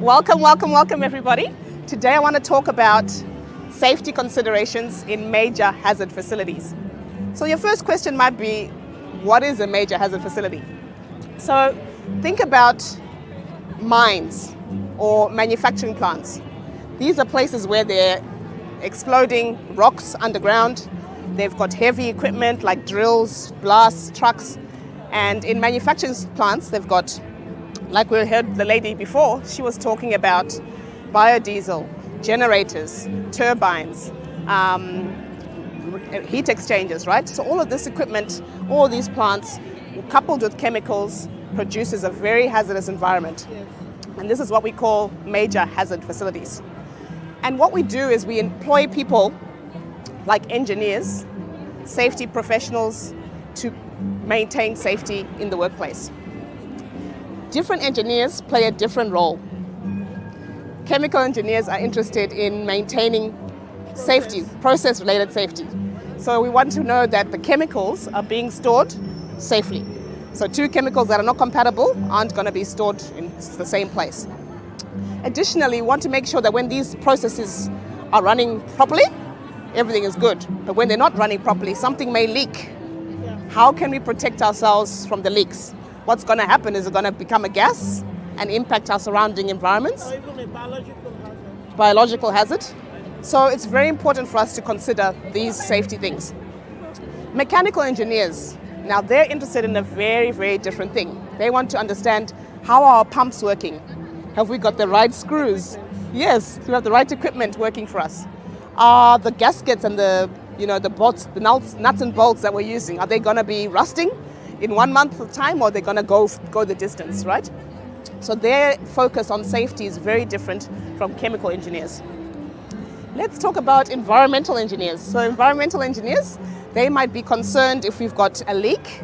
Welcome everybody. Today I want to talk about safety considerations in major hazard facilities. So your first question might be, what is a major hazard facility? So think about mines or manufacturing plants. These are places where they're exploding rocks underground. They've got heavy equipment like drills, blasts, trucks. And in manufacturing plants, they've got, like we heard the lady before, she was talking about biodiesel, generators, turbines, heat exchangers, right? So all of this equipment, all these plants, coupled with chemicals, produces a very hazardous environment. Yes. And this is what we call major hazard facilities. And what we do is we employ people like engineers, safety professionals, to maintain safety in the workplace. Different engineers play a different role. Chemical engineers are interested in maintaining safety, process-related safety. So we want to know that the chemicals are being stored safely. So two chemicals that are not compatible aren't going to be stored in the same place. Additionally, we want to make sure that when these processes are running properly, everything is good. But when they're not running properly, something may leak. Yeah. How can we protect ourselves from the leaks? What's going to happen is it's going to become a gas and impact our surrounding environments. Or even a biological hazard. Biological hazard. So it's very important for us to consider these safety things. Mechanical engineers, now they're interested in a very, very different thing. They want to understand, how are our pumps working? Have we got the right screws? Yes, we have the right equipment working for us. Are the gaskets and the bolts, the nuts and bolts that we're using, are they going to be rusting in 1 month of time, or are they going to go the distance, right? So their focus on safety is very different from chemical engineers. Let's talk about environmental engineers. So environmental engineers, they might be concerned if we've got a leak,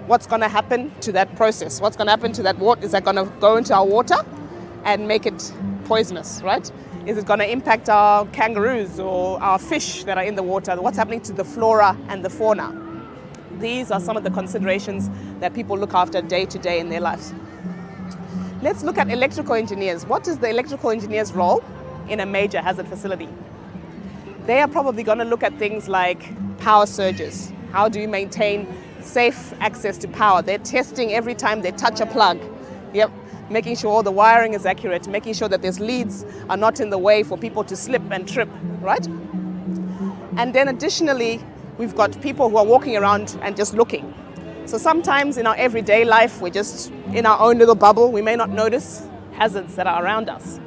what's going to happen to that process? What's going to happen to that water? Is that going to go into our water and make it poisonous, right? Is it going to impact our kangaroos or our fish that are in the water? What's happening to the flora and the fauna? These are some of the considerations that people look after day to day in their lives. Let's look at electrical engineers. What is the electrical engineer's role in a major hazard facility? They are probably going to look at things like power surges. How do you maintain safe access to power? They're testing every time they touch a plug. Yep. Making sure all the wiring is accurate, making sure that these leads are not in the way for people to slip and trip, right? And then additionally, we've got people who are walking around and just looking. So sometimes in our everyday life, we're just in our own little bubble. We may not notice hazards that are around us.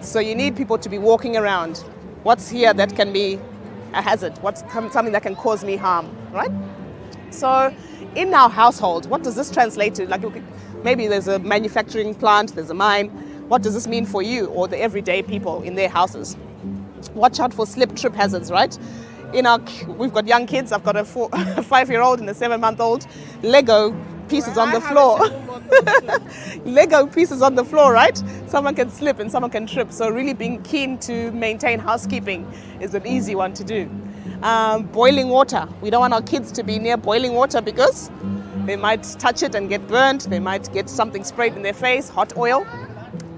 So you need people to be walking around. What's here that can be a hazard? What's something that can cause me harm, right? So in our household, what does this translate to? Like, maybe there's a manufacturing plant, there's a mine. What does this mean for you or the everyday people in their houses? Watch out for slip trip hazards, right? We've got young kids. I've got a 5-year-old and a 7-month-old. Lego pieces on the floor. Lego pieces on the floor, right? Someone can slip and someone can trip. So really being keen to maintain housekeeping is an easy one to do. Boiling water. We don't want our kids to be near boiling water because they might touch it and get burnt. They might get something sprayed in their face, hot oil.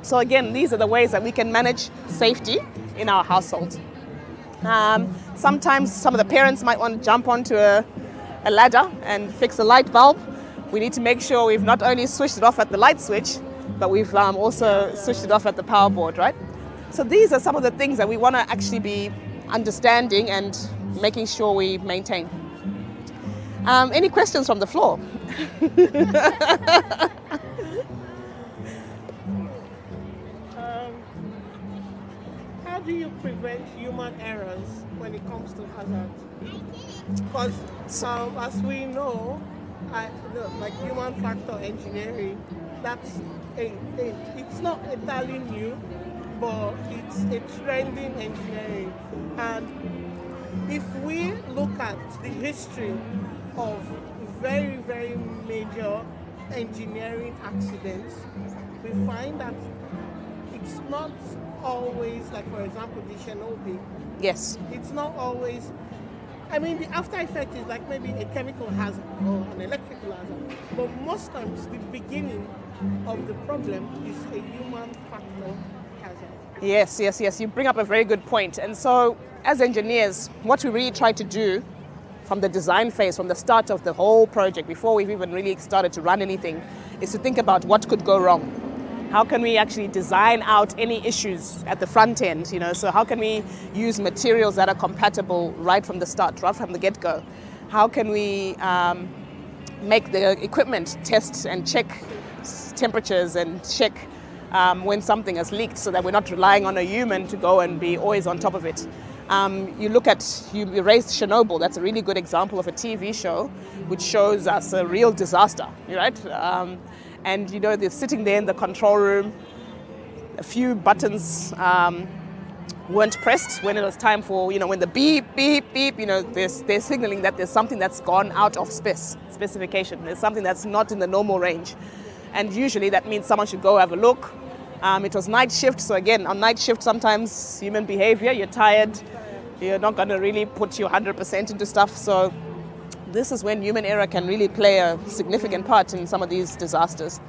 So again, these are the ways that we can manage safety in our household. Sometimes some of the parents might want to jump onto a ladder and fix a light bulb. We need to make sure we've not only switched it off at the light switch, but we've also switched it off at the power board, right? So these are some of the things that we want to actually be understanding and making sure we maintain. Any questions from the floor? How do you prevent human errors when it comes to hazards? Because as we know, like human factor engineering, it's not entirely new, but it's a trending engineering. And if we look at the history of very, very major engineering accidents, we find that it's not always, like for example, the Chernobyl. Yes. It's not always, I mean, the after effect is like maybe a chemical hazard or an electrical hazard. But most times, the beginning of the problem is a human factor hazard. Yes. You bring up a very good point. And so, as engineers, what we really try to do from the design phase, from the start of the whole project, before we've even really started to run anything, is to think about what could go wrong. How can we actually design out any issues at the front end? So how can we use materials that are compatible right from the start, right from the get-go? How can we make the equipment test and check temperatures and check when something has leaked, so that we're not relying on a human to go and be always on top of it. You raised Chernobyl. That's a really good example of a TV show which shows us a real disaster, right? And they're sitting there in the control room. A few buttons weren't pressed when it was time for, when the beep, beep, beep, they're signaling that there's something that's gone out of specification. There's something that's not in the normal range. And usually that means someone should go have a look. It was night shift, so again, on night shift, sometimes human behavior, you're tired, you're not going to really put your 100% into stuff. So this is when human error can really play a significant part in some of these disasters.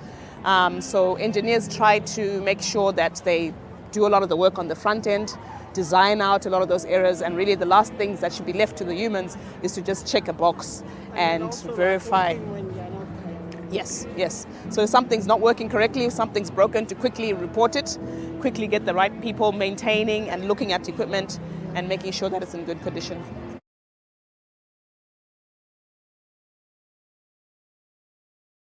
So engineers try to make sure that they do a lot of the work on the front end, design out a lot of those errors, and really the last things that should be left to the humans is to just check a box and verify. Yes. So if something's not working correctly, if something's broken, to quickly report it, quickly get the right people maintaining and looking at equipment and making sure that it's in good condition.